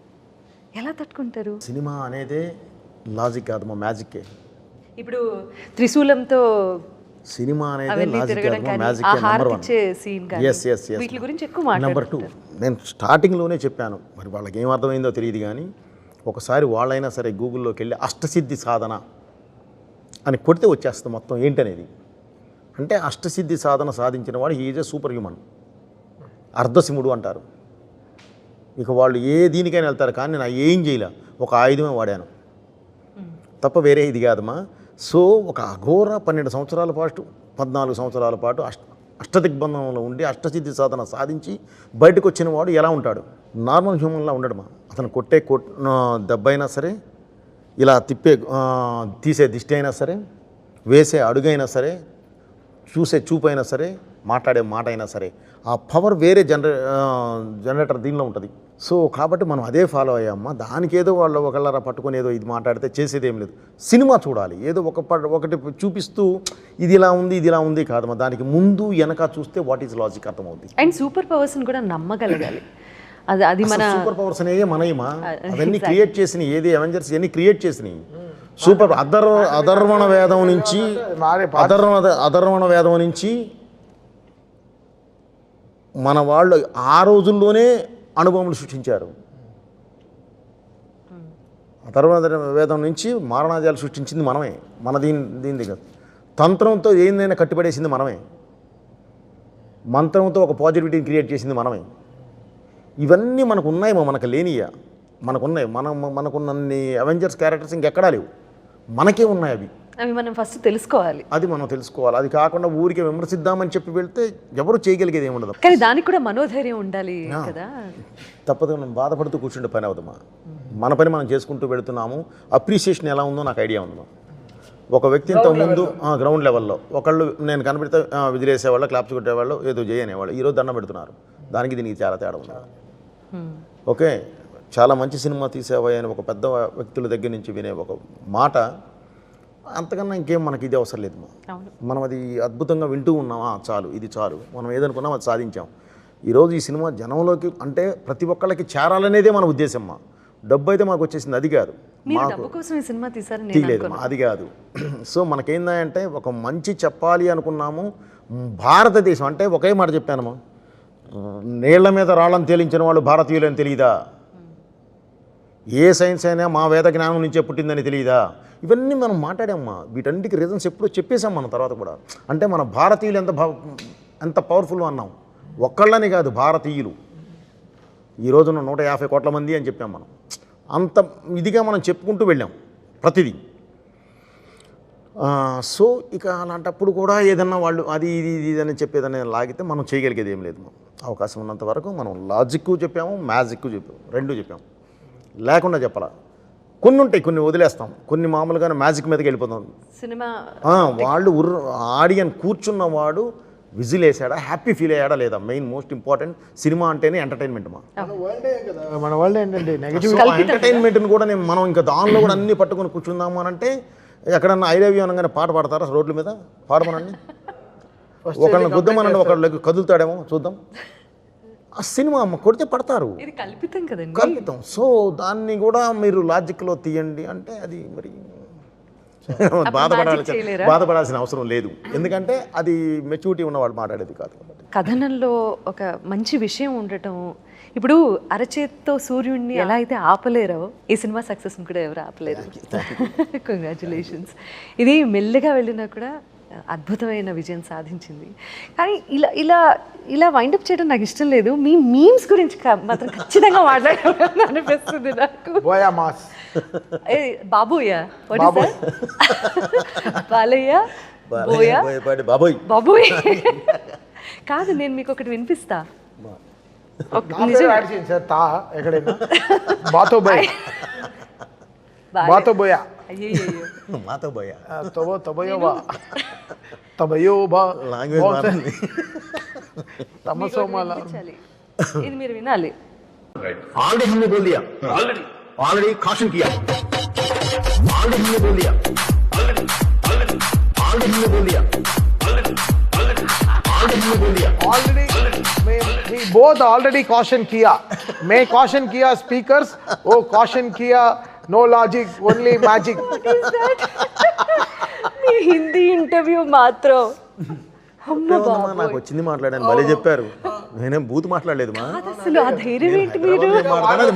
S1: ఎలా తట్టుకుంటారు?
S3: సినిమా అనేదే లాజిక్ కాదు, మా మ్యాజిక్కే.
S1: ఇప్పుడు త్రిశూలంతో
S3: సినిమా అనేది లాజిక్ కాదు, మా మ్యాజిక్కే. నెంబర్ 1. ఎస్
S1: వీటి గురించి ఎక్కువ
S3: నెంబర్ 2 నేను స్టార్టింగ్లోనే చెప్పాను, మరి వాళ్ళకి ఏం అర్థమైందో తెలియదు కానీ ఒకసారి వాళ్ళైనా సరే గూగుల్లోకి వెళ్ళి అష్టసిద్ధి సాధన అని కొడితే వచ్చేస్తుంది మొత్తం ఏంటనేది. అంటే అష్టసిద్ధి సాధన సాధించిన వాడు he is a super human, అర్ధసిముడు అంటారు. ఇక వాళ్ళు ఏ దీనికైనా వెళ్తారు, కానీ నేను ఏం చేయలే, ఒక ఆయుధమే వాడాను తప్ప వేరే ఇది కాదమ్మా. సో ఒక అఘోర 12 సంవత్సరాల పాటు 14 సంవత్సరాల పాటు అష్టదిగ్బంధంలో ఉండి అష్టసిద్ధి సాధన సాధించి బయటకు వచ్చిన వాడు ఎలా ఉంటాడు? నార్మల్ హ్యూమన్లా ఉండడమా. అతను కొట్టే దెబ్బ అయినా సరే, ఇలా తీసే దిష్టి అయినా సరే, వేసే అడుగైనా సరే, చూసే చూపు అయినా సరే, మాట్లాడే మాట అయినా సరే, ఆ పవర్ వేరే జనరేటర్ దీనిలో ఉంటుంది. సో కాబట్టి మనం అదే ఫాలో అయ్యామ్మా. దానికి ఏదో వాళ్ళు ఒకళ్ళరా పట్టుకొని ఏదో ఇది మాట్లాడితే చేసేది ఏం లేదు. సినిమా చూడాలి, ఏదో ఒకటి చూపిస్తూ ఇది ఇలా ఉంది ఇది ఇలా ఉంది కాదమ్మా. దానికి ముందు వెనక చూస్తే వాట్ ఈజ్ లాజిక్ అర్థమవుతుంది.
S1: అండ్ సూపర్ పవర్స్ని కూడా నమ్మగలగాలి. అది మన
S3: సూపర్ పవర్స్ అనేవి మనయమా, అవన్నీ క్రియేట్ చేసినాయి. ఏది అవెంజర్స్ ఇవన్నీ క్రియేట్ చేసినాయి. సూపర్ అధర్వణ వేదం నుంచి మన వాళ్ళు ఆ రోజుల్లోనే అనుభవములు సృష్టించారు. అధర్వణ వేదం నుంచి మారణాజాలు సృష్టించింది మనమే. మన దీని దగ్గర తంత్రంతో ఏందైనా కట్టిపడేసింది మనమే. మంత్రంతో ఒక పాజిటివిటీని క్రియేట్ చేసింది మనమే. ఇవన్నీ మనకు ఉన్నాయేమో, మనకు లేనియా మనకున్నాయి. మనకున్నన్ని అవెంజర్స్ క్యారెక్టర్స్ ఇంకెక్కడా లేవు, మనకే ఉన్నాయి.
S1: అవి మనం ఫస్ట్ తెలుసుకోవాలి.
S3: అది మనం తెలుసుకోవాలి. అది కాకుండా ఊరికే విమర్శిద్దామని చెప్పి వెళ్తే ఎవరు చేయగలిగేది ఏమి ఉండదు.
S1: కానీ దానికి కూడా మనోధైర్యం ఉండాలి కదా.
S3: తప్పదు, మనం బాధపడుతూ కూర్చుంటే పని అవుదమ్మా. మన పని మనం చేసుకుంటూ వెళుతున్నాము. అప్రిసియేషన్ ఎలా ఉందో నాకు ఐడియా ఉందమ్మా. ఒక వ్యక్తి ఇంతకుముందు గ్రౌండ్ లెవెల్లో ఒకళ్ళు నేను కనిపెడితే విదిలేసేవాళ్ళు, క్లాప్స్ కొట్టేవాళ్ళు, ఏదో చేయనేవాళ్ళు. ఈరోజు దండం పెడుతున్నారు. దానికి దీనికి చాలా తేడా ఉంది. ఓకే, చాలా మంచి సినిమా తీసేవా అని ఒక పెద్ద వ్యక్తుల దగ్గర నుంచి వినే ఒక మాట, అంతకన్నా ఇంకేం మనకి ఇది అవసరం లేదు. మనం అది అద్భుతంగా వింటూ ఉన్నామా, చాలు, ఇది చాలు. మనం ఏదనుకున్నాం అది సాధించాం. ఈరోజు ఈ సినిమా జనంలోకి అంటే ప్రతి ఒక్కళ్ళకి చేరాలనేదే మన ఉద్దేశం. డబ్బు అయితే మాకు వచ్చేసింది, అది కాదు. తీయలేదు, అది కాదు. సో మనకేందంటే ఒక మంచి చెప్పాలి అనుకున్నాము. భారతదేశం అంటే ఒకే మాట చెప్పానమ్మా, నీళ్ల మీద రాళ్ళని తేలించిన వాళ్ళు భారతీయులని తెలియదా? ఏ సైన్స్ అయినా మా వేద జ్ఞానం నుంచే పుట్టిందని తెలియదా? ఇవన్నీ మనం మాట్లాడామమ్మా. వీటన్నిటికీ రీజన్స్ ఎప్పుడో చెప్పేశాం మనం తర్వాత కూడా. అంటే మన భారతీయులు ఎంత పవర్ఫుల్ అన్నాం. ఒక్కళ్ళని కాదు, భారతీయులు ఈ రోజున 150 కోట్ల మంది అని చెప్పాం మనం. అంత ఇదిగా మనం చెప్పుకుంటూ వెళ్ళాం ప్రతిదీ. సో ఇక అలాంటప్పుడు కూడా ఏదన్నా వాళ్ళు అది ఇది అని చెప్పేదని లాగితే మనం చేయగలిగేది ఏం లేదు. అవకాశం ఉన్నంత వరకు మనం లాజిక్ చెప్పాము, మ్యాజిక్ చెప్పాము, రెండు చెప్పాము. లేకుండా చెప్పాలా, కొన్ని ఉంటాయి, కొన్ని వదిలేస్తాం, కొన్ని మామూలుగానే మ్యాజిక్ మీదకి వెళ్ళిపోతాం.
S1: సినిమా
S3: వాళ్ళు ఆడియన్ కూర్చున్నవాడు విజిల్ వేసాడా, హ్యాపీ ఫీల్ అయ్యాడా లేదా, మెయిన్ మోస్ట్ ఇంపార్టెంట్. సినిమా అంటేనే ఎంటర్టైన్మెంట్.
S2: మన వరల్డ్ ఏంటంటే నెగటివ్
S3: ఎంటర్టైన్మెంట్ని కూడా మనం ఇంకా దానిలో కూడా అన్ని పట్టుకొని కూర్చుందాము అని అంటే, ఎక్కడన్నా ఐ లవ్ యూ అనగానే పాట పాడతారా రోడ్ల మీద? పాడమనండి. ఒకళ్ళని గుద్దమనండి, ఒకళ్ళకి కదులుతాడేమో చూద్దాం. ఆ సినిమా అమ్మ కొడితే పడతారు,
S1: కల్పితం కదండి,
S3: కల్పితం. సో దాన్ని కూడా మీరు లాజిక్లో తీయండి అంటే అది మరి బాధపడాల్సిన అవసరం లేదు. ఎందుకంటే అది మెచ్యూరిటీ ఉన్నవాళ్ళు మాట్లాడేది కాదు.
S1: కథనంలో ఒక మంచి విషయం ఉండటం. ఇప్పుడు అరచేత్తో సూర్యుడిని ఎలా అయితే ఆపలేరో, ఈ సినిమా సక్సెస్ కూడా ఎవరు ఆపలేరు. కంగ్రాచులేషన్స్. ఇది మెల్లగా వెళ్ళినా కూడా అద్భుతమైన విజయం సాధించింది. కానీ ఇలా ఇలా ఇలా వైండప్ చేయడం నాకు ఇష్టం లేదు. మీ మీమ్స్ గురించి మాత్రం ఖచ్చితంగా మాట్లాడాలని అనిపిస్తుంది నాకు. బాబోయా, బాలయ్య, బోయా, బాబోయ్. కాదు, నేను మీకు ఒకటి వినిపిస్తా. ఇది మీరు వినాలి.
S4: ऑलरेडी हमने बोल दिया, ऑलरेडी कॉशन किया, ऑलरेडी हमने बोल दिया, ऑलरेडी हमने बोल दिया, ऑलरेडी हमने बोल दिया,
S2: already we both already caution किया. मैं caution किया speakers, वो caution किया no logic, only magic.
S1: మీ హిందీ ఇంటర్వ్యూ మాత్రం
S3: నాకు వచ్చింది మాట్లాడాను, భలే చెప్పారు. నేనేం బూత్ మాట్లాడలేదు మా,
S1: అసలు ఆ ధైర్యం ఏంటి? మీరు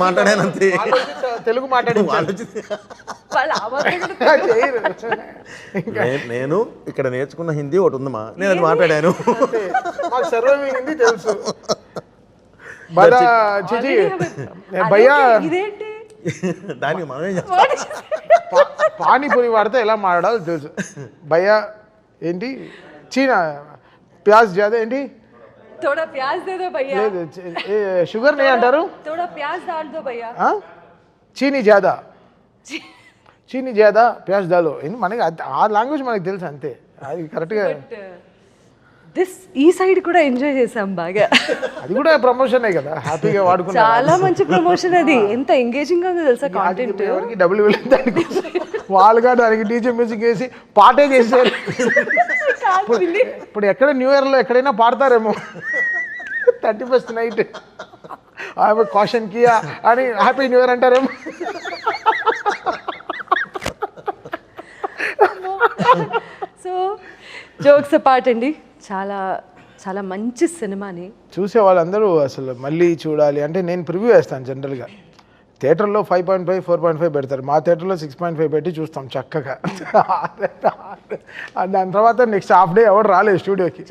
S3: మాట్లాడాను అంతే,
S2: తెలుగు మాట్లాడి
S3: నేను ఇక్కడ నేర్చుకున్న హిందీ ఒకటి ఉందమ్మా, నేను అది మాట్లాడాను.
S2: హిందీ తెలుసు భయ్యా.
S3: దానికి మనమే చేస్తాం.
S2: పానీపూరి వాడితే ఎలా మాట్లాడాలో తెలుసు. భయ్యా ఏంటి చీనా ప్యాజ్ జాదా ఏంటి
S1: थोड़ा प्याज दे दो भैया,
S2: లేదు షుగర్ నే అంటారు.
S1: थोड़ा प्याज डाल दो भैया.
S2: చీనీ జాదా చీనీ జాదా ప్యాజ్ దాలో మనకి ఆ లాంగ్వేజ్ మనకి తెలుసు అంతే, అది కరెక్ట్గా.
S1: ఈ సైడ్ కూడా ఎంజాయ్ చేసాం బాగా.
S2: అది కూడా ప్రమోషనే కదా, హ్యాపీగా వాడుకున్నాం.
S1: చాలా మంచి ప్రమోషన్ అది. ఎంత ఎంగేజింగ్ గా ఉందో తెలుసా కాంటెంట్.
S2: ఎవరికి డబ్బులు వెళ్ళింది దానికి, వాళ్ళుగా దానికి డీజే మ్యూజిక్ వేసి పాటే చేశారు. ఇప్పుడు ఎక్కడ న్యూ ఇయర్లో ఎక్కడైనా పాడతారేమో 31st నైట్ ఆమె కాషన్ కియా అని హ్యాపీ న్యూ ఇయర్ అంటారేమో.
S1: సో జోక్స్ అపార్ట్ అండి, చాలా చాలా మంచి సినిమాని
S2: చూసే వాళ్ళందరూ అసలు మళ్ళీ చూడాలి అంటే నేను ప్రివ్యూ వేస్తాను. జనరల్గా థియేటర్లో 5.5 4.5 పెడతారు, మా థియేటర్లో 6.5 పెట్టి చూస్తాం చక్కగా. దాని తర్వాత నెక్స్ట్ హాఫ్ డే ఎవరు రాలేదు స్టూడియోకి,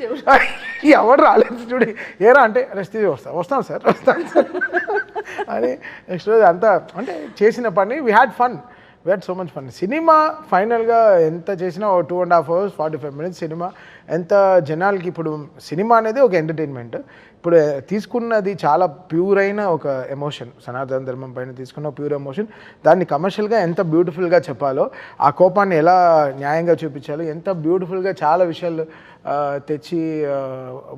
S2: ఎవరు రాలేదు స్టూడియో. ఏరా అంటే రెస్ట్ వస్తాం సార్ అని నెక్స్ట్ రోజు అంతా అంటే చేసిన పని we had fun, we had so much fun. Cinema ఫైనల్గా ఎంత చేసినా 2.5 hours 45 minutes సినిమా. ఎంత జనాలకి ఇప్పుడు సినిమా అనేది ఒక ఎంటర్టైన్మెంట్, ఇప్పుడు తీసుకున్నది చాలా ప్యూర్ అయిన ఒక ఎమోషన్, సనాతన ధర్మం పైన తీసుకున్న ప్యూర్ ఎమోషన్. దాన్ని కమర్షియల్గా ఎంత బ్యూటిఫుల్గా చెప్పాలో, ఆ కోపాన్ని ఎలా న్యాయంగా చూపించాలో, ఎంత బ్యూటిఫుల్గా చాలా విషయాలు తెచ్చి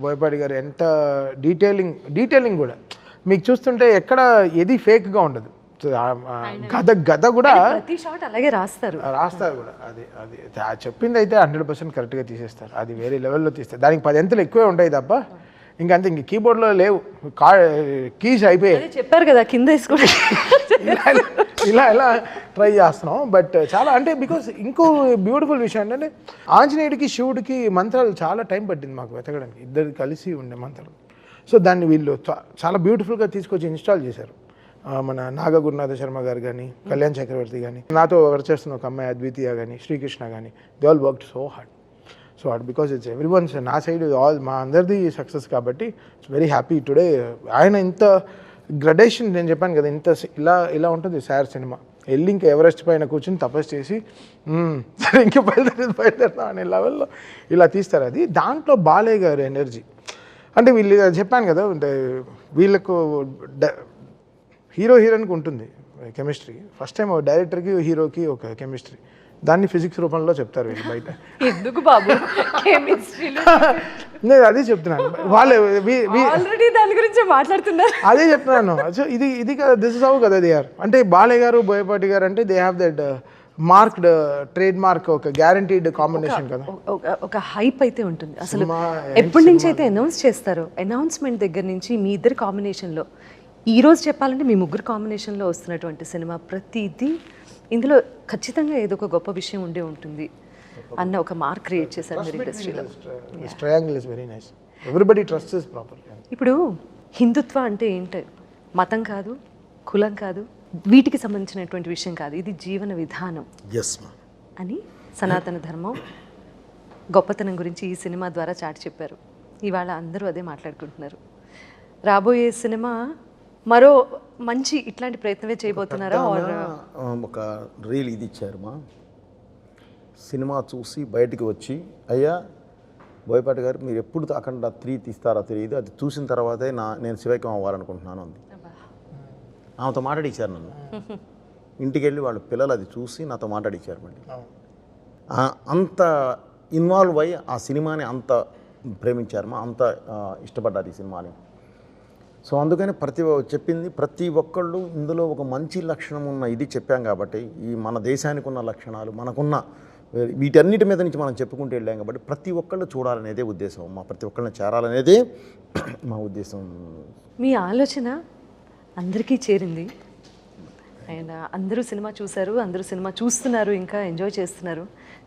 S2: బోయపాటి గారు ఎంత డీటెయిలింగ్ కూడా మీకు చూస్తుంటే ఎక్కడ ఏది ఫేక్గా ఉండదు. గద కూడా
S1: ప్రతి షాట్ అలాగే రాస్తారు
S2: కూడా. అది చెప్పింది అయితే 100% కరెక్ట్గా తీసేస్తారు. అది వేరే లెవెల్లో తీస్తారు. దానికి 10 ఎంతలు ఎక్కువే ఉంటాయి తప్ప ఇంకంతే. ఇంక కీబోర్డ్లో లేవు, కీస్ అయిపోయాయి.
S1: చెప్పారు కదా కింద వేసుకోండి.
S2: ఇలా ట్రై చేస్తున్నాం. బట్ చాలా అంటే బికాస్ ఇంకో బ్యూటిఫుల్ విషయం ఏంటంటే ఆంజనేయుడికి శివుడికి మంత్రాలు చాలా టైం పట్టింది మాకు వెతకడానికి, ఇద్దరు కలిసి ఉండే మంత్రాలు. సో దాన్ని వీళ్ళు చాలా బ్యూటిఫుల్గా తీసుకొచ్చి ఇన్స్టాల్ చేశారు. మన నాగ గురునాథ శర్మ గారు కానీ, కళ్యాణ్ చక్రవర్తి కానీ, నాతో వర్క్ చేస్తున్న ఒక అమ్మాయి అద్వితీయ కానీ, శ్రీకృష్ణ కానీ, they all worked so hard because it's every once నా సైడ్ ఆల్ మా అందరిది సక్సెస్ కాబట్టి ఇట్స్ వెరీ హ్యాపీ టుడే. ఆయన ఇంత గ్రడేషన్ నేను చెప్పాను కదా, ఇంత ఇలా ఉంటుంది సార్ సినిమా. వెళ్ళి ఇంకా ఎవరెస్ట్ పైన కూర్చొని తపస్సు చేసి సరే ఇంకా బయలుదేరుతాం అనే లెవెల్లో ఇలా తీస్తారు. అది దాంట్లో బాలయ్య గారు ఎనర్జీ అంటే వీళ్ళు చెప్పాను కదా, అంటే వీళ్ళకు హీరోయిన్కి ఉంటుంది కెమిస్ట్రీ. ఫస్ట్ టైం డైరెక్టర్కి హీరోకి ఒక కెమిస్ట్రీ, దాన్ని ఫిజిక్స్ రూపంలో చెప్తారు వీళ్ళు బయట.
S1: ఎందుకు బాబు
S2: నేను అదే చెప్తున్నాను, వాళ్ళే
S1: ఆల్రెడీ దాని గురించి మాట్లాడుతున్నారు.
S2: అదే చెప్తున్నాను. సో ఇది కదా, దిస్ ఇస్ హౌ కదా దే ఆర్. అంటే బాలయ్య గారు బోయపాటి గారు అంటే they have that marked trade mark, ఒక గ్యారంటీడ్ కాంబినేషన్ కదా.
S1: ఒక హైప్ అయితే ఉంటుంది అసలు. ఎప్పటి నుంచి అయితే అనౌన్స్ చేస్తారో, అనౌన్స్మెంట్ దగ్గర నుంచి మీ ఇద్దరు కాంబినేషన్లో, ఈరోజు చెప్పాలంటే మీ ముగ్గురు కాంబినేషన్లో వస్తున్నటువంటి సినిమా ప్రతిదీ ఇందులో ఖచ్చితంగా ఏదో ఒక గొప్ప విషయం ఉండే ఉంటుంది అన్న ఒక మార్క్ క్రియేట్ చేశారు మీరు ఇండస్ట్రీలో.
S2: Triangle is very nice, everybody trust is proper.
S1: ఇప్పుడు హిందుత్వ అంటే ఏంటి? మతం కాదు, కులం కాదు, వీటికి సంబంధించినటువంటి విషయం కాదు, ఇది జీవన విధానం అని సనాతన ధర్మం గొప్పతనం గురించి ఈ సినిమా ద్వారా చాటి చెప్పారు. ఇవాళ అందరూ అదే మాట్లాడుకుంటున్నారు. రాబోయే సినిమా మరో మంచి ఇట్లాంటి ప్రయత్నమే చేయబోతున్నారా?
S3: ఒక రీల్ ఇది ఇచ్చారు, మా సినిమా చూసి బయటికి వచ్చి, అయ్యా బోయపాటి గారు మీరు ఎప్పుడు అఖండ 3 తీస్తారో తెలియదు, అది చూసిన తర్వాతే నేను శివైక్యం అవ్వాలనుకుంటున్నాను అంది. ఆమెతో మాట్లాడిచ్చారు నన్ను. ఇంటికి వెళ్ళి వాళ్ళ పిల్లలు అది చూసి నాతో మాట్లాడిచ్చారు. మళ్ళీ అంత ఇన్వాల్వ్ అయ్యి ఆ సినిమాని అంత ప్రేమించారు, అంత ఇష్టపడ్డారు ఈ సినిమాని. సో అందుకని ప్రతి ఒక్కళ్ళు ఇందులో ఒక మంచి లక్షణం ఉన్న ఇది చెప్పాం కాబట్టి, ఈ మన దేశానికి ఉన్న లక్షణాలు మనకున్న వీటన్నిటి మీద నుంచి మనం చెప్పుకుంటూ వెళ్ళాం కాబట్టి ప్రతి ఒక్కళ్ళు చూడాలనేదే ఉద్దేశం, మా ప్రతి ఒక్కళ్ళని చేరాలనేదే మా ఉద్దేశం.
S1: మీ ఆలోచన అందరికీ చేరింది. అండ్ అందరూ సినిమా చూశారు, అందరూ సినిమా చూస్తున్నారు, ఇంకా ఎంజాయ్ చేస్తున్నారు.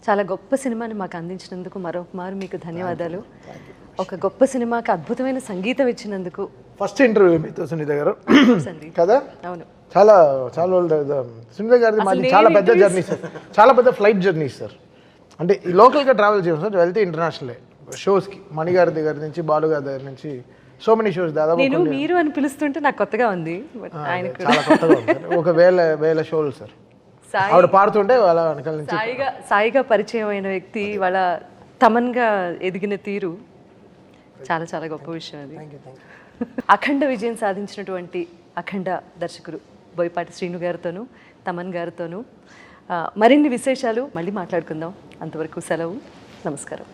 S1: చాలా గొప్ప సినిమాని మాకు అందించినందుకు మరొకమారు మీకు ధన్యవాదాలు. ఒక గొప్ప సినిమాకి అద్భుతమైన సంగీతం ఇచ్చినందుకు.
S2: ఫస్ట్ ఇంటర్వ్యూ మీతో సునీత గారు కదా.
S1: అవును,
S2: చాలా సునీత గారిది మాది చాలా పెద్ద జర్నీ సార్, చాలా పెద్ద ఫ్లైట్ జర్నీ సార్. అంటే ఈ లోకల్గా ట్రావెల్ చేయం సార్, వెళ్తే ఇంటర్నేషనల్ షోస్కి, మణిగారి దగ్గర నుంచి, బాలు గారి దగ్గర నుంచి సో మెనీ షోస్ దాదాపు
S1: నేను మీరు అని పిలుస్తుంటే నాకు కొత్తగా ఉంది బట్ ఆయన కూడా
S2: చాలా కొత్తగా ఉంది సార్. ఒక వేల షోలు సార్.
S1: సాయి
S2: ఆవిడ పాడుతుంటే వాళ్ళ వెనకాల నుంచి
S1: సాయిగా పరిచయం అయిన వ్యక్తి వాళ్ళ తమన్గా ఎదిగిన తీరు చాలా చాలా గొప్ప విషయం అది. అఖండ విజయం సాధించినటువంటి అఖండ దర్శకుడు బోయపాటి శ్రీను గారితోనూ తమన్ గారితోనూ మరిన్ని విశేషాలు మళ్ళీ మాట్లాడుకుందాం. అంతవరకు సెలవు. నమస్కారం.